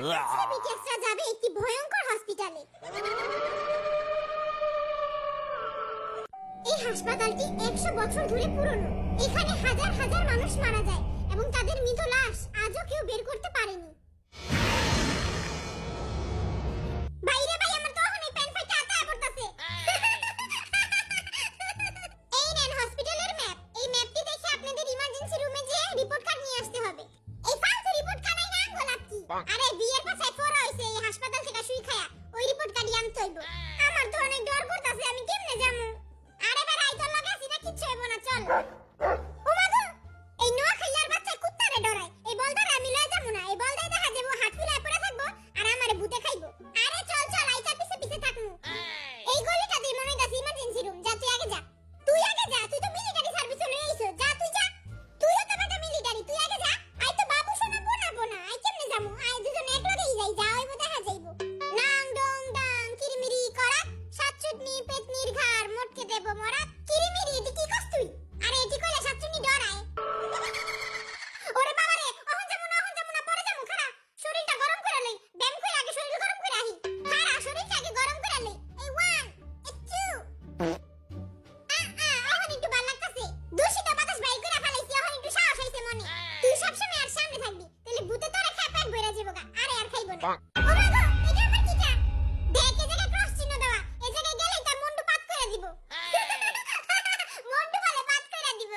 সিবিকেসরা যাবে একটি ভয়ঙ্কর হসপিটালে। এই হাসপাতালটি 100 বছর ধরে পুরনো। এখানে হাজার হাজার মানুষ মারা যায় এবং তাদের মৃত লাশ আজও কেউ বের করতে পারেনি। বাইরে ভাই আমার তো এখনই প্যান ফাইটা আতা পড়তাছে। এই নেন হসপিটালের ম্যাপ। এই ম্যাপটি দেখে আপনাদের ইমার্জেন্সি রুমে যেয়ে রিপোর্ট কার্ড নিয়ে আসতে হবে। এই ফালতু রিপোর্ট কার্ড নাই না গোলাপ কি? আরে বিয়ের পাশে ফোরা হইছে এই হাসপাতাল থেকে শুই খায়া। ওই রিপোর্ট কার্ডই আনতে হইব। আমার তো অনেক ডর করতাছে, আমি কেমনে যামু? আরে বেড়াই তো লাগাছি না, কিচ্ছু হইব না, চল। ও মাগো, এই নোয়া খাইয়ার বাচ্চা কুত্তারে ডরায়। এই বলদারে আমি লয়ে যামু না। এই বলদাই দেখা যাবো হাত ফুলায় পড়ে থাকবো আর আমারে ভূতে খাইবো। আরে চল চল, আইতা পিছে পিছে থাকমু। এই গলিটা দিয়ে মনে হইতাছে ইমার্জেন্সি রুম। যা তুই আগে যা। তুই আগে যা, তুই তো মিলিটারি সার্ভিসে লয়ে আইছো। যা তুই যা। তুইও তো বেটা মিলিটারি, তুই আগে যা। আই তো বাবু শোনা বোনা। আই কেমনে যামু? আই দুজন একলগেই যাই, যা হইবো দেখা যাইবো। নাং ডং ডাং কিরিমিরি করা সাতচুটনি পেটনির ঘাড় মটকে দেব মরা। কিরিমিরি এটি কি কস তুই? আরে এটি কইলে সাতচুটনি ডরায়। ওরে বাবা রে, অহন যামু না পরে যামু। খাড়া, শরীরটা গরম করে লই। ব্যায়াম করে আগে শরীর গরম করে আহি। খাড়া, শরীরটা আগে গরম করে লই। এই 1 2 অহন একটু ভাল লাগতাছে। দূষিত বাতাস বাইর করে ফেলাইছি, অহন একটু সাহস হইছে মনে। তুই সবসময় আর সামনে থাকবি, তাহলে ভূতে তোরে খায় পেট ভইরা যাবো গা। আরে আর খাইবো না। ও মাগো, এটা আমার কিটা? দেখ এই জায়গায় ক্রস চিহ্ন দেওয়া। এই জায়গায় গেলেই তার মুন্ডু পাত করে দিব। মুন্ডু বলে পাত করে দিব।